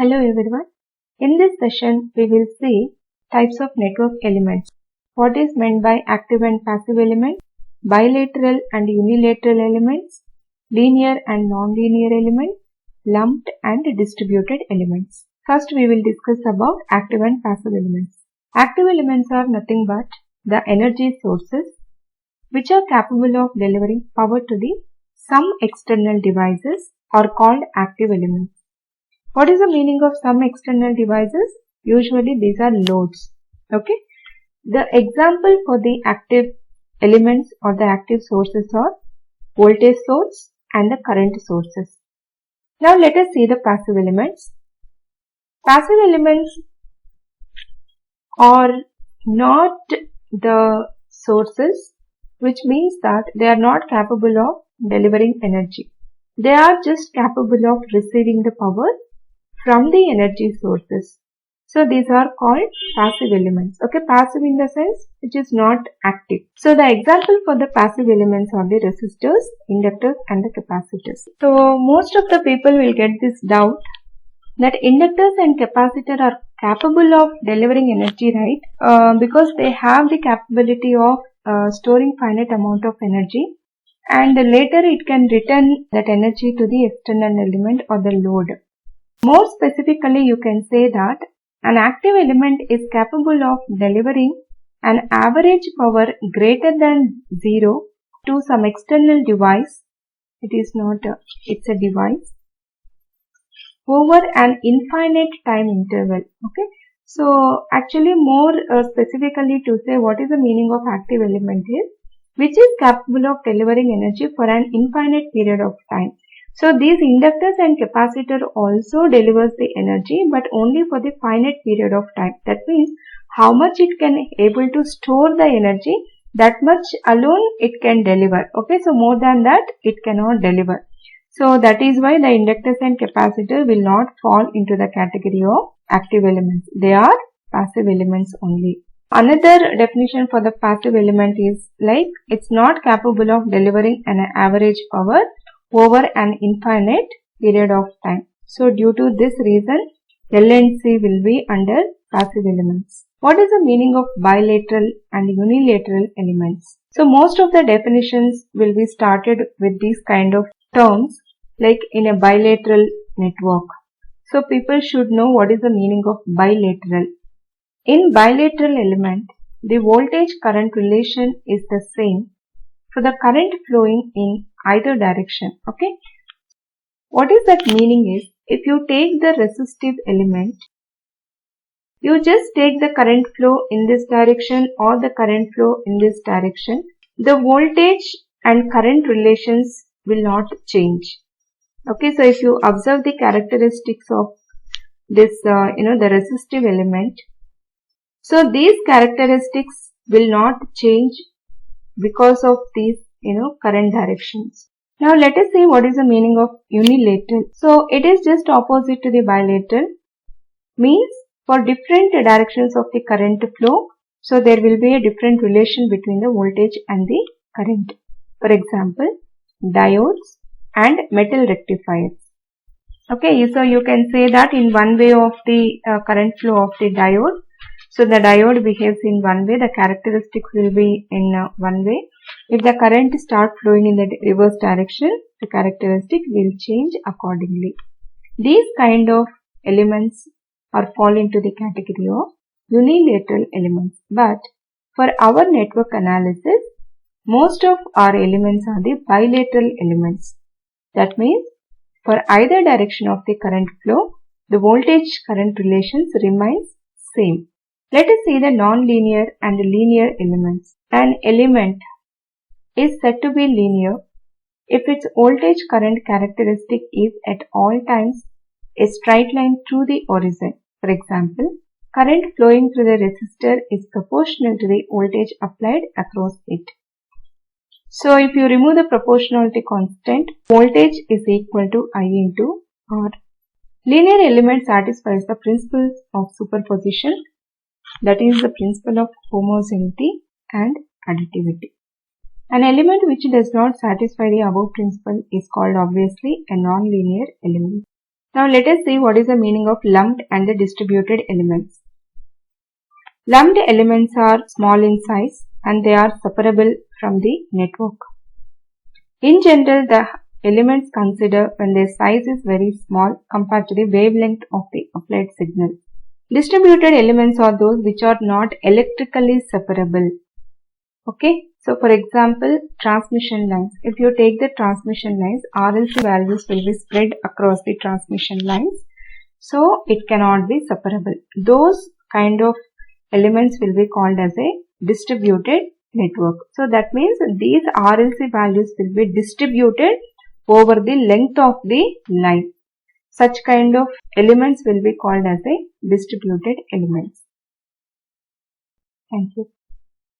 Hello everyone. In this session, we will see types of network elements. What is meant by active and passive elements, bilateral and unilateral elements, linear and non-linear elements, lumped and distributed elements. First, we will discuss about active and passive elements. Active elements are nothing but the energy sources which are capable of delivering power to some external devices are called active elements. What is the meaning of some external devices? Usually these are loads. Okay. The example for the active elements or the active sources are voltage source and the current sources. Now let us see the passive elements. Passive elements are not the sources, which means that they are not capable of delivering energy. They are just capable of receiving the power from the energy sources. So these are called passive elements. Okay, passive in the sense which is not active. So the example for the passive elements are the resistors, inductors and the capacitors. So most of the people will get this doubt that inductors and capacitor are capable of delivering energy, right? Because they have the capability of storing finite amount of energy, and later it can return that energy to the external element or the load. More specifically, you can say that an active element is capable of delivering an average power greater than 0 to some external device. It's a device over an infinite time interval. Okay. So actually more specifically to say what is the meaning of active element is which is capable of delivering energy for an infinite period of time. So these inductors and capacitor also delivers the energy, but only for the finite period of time. That means how much it can able to store the energy, that much alone it can deliver. Okay, so more than that it cannot deliver. So that is why the inductors and capacitor will not fall into the category of active elements. They are passive elements only. Another definition for the passive element is like it's not capable of delivering an average power over an infinite period of time. So due to this reason, L and C will be under passive elements. What is the meaning of bilateral and unilateral elements? So most of the definitions will be started with these kind of terms like in a bilateral network. So people should know what is the meaning of bilateral. In bilateral element, the voltage current relation is the same for the current flowing in either direction. Okay. What is that meaning is, if you take the resistive element, you just take the current flow in this direction or the current flow in this direction, the voltage and current relations will not change. Okay, so if you observe the characteristics of this, the resistive element, so these characteristics will not change because of these, current directions. Now let us see what is the meaning of unilateral. So it is just opposite to the bilateral, means for different directions of the current flow, so there will be a different relation between the voltage and the current. For example, diodes and metal rectifiers. Okay, so you can say that in one way of the current flow of the diode, so the diode behaves in one way, the characteristics will be in one way. If the current starts flowing in the reverse direction, the characteristic will change accordingly. These kind of elements are fall into the category of unilateral elements. But for our network analysis, most of our elements are the bilateral elements. That means for either direction of the current flow, the voltage current relations remains same. Let us see the non-linear and linear elements. An element is said to be linear if its voltage current characteristic is at all times a straight line through the horizon. For example, current flowing through the resistor is proportional to the voltage applied across it. So if you remove the proportionality constant, voltage is equal to I into R. Linear element satisfies the principles of superposition, that is the principle of homogeneity and additivity. An element which does not satisfy the above principle is called obviously a non-linear element. Now let us see what is the meaning of lumped and the distributed elements. Lumped elements are small in size and they are separable from the network. In general, the elements considered when their size is very small compared to the wavelength of the applied signal. Distributed elements are those which are not electrically separable. Okay, so for example, transmission lines. If you take the transmission lines, RLC values will be spread across the transmission lines. So it cannot be separable. Those kind of elements will be called as a distributed network. So that means these RLC values will be distributed over the length of the line. Such kind of elements will be called as a distributed elements. Thank you.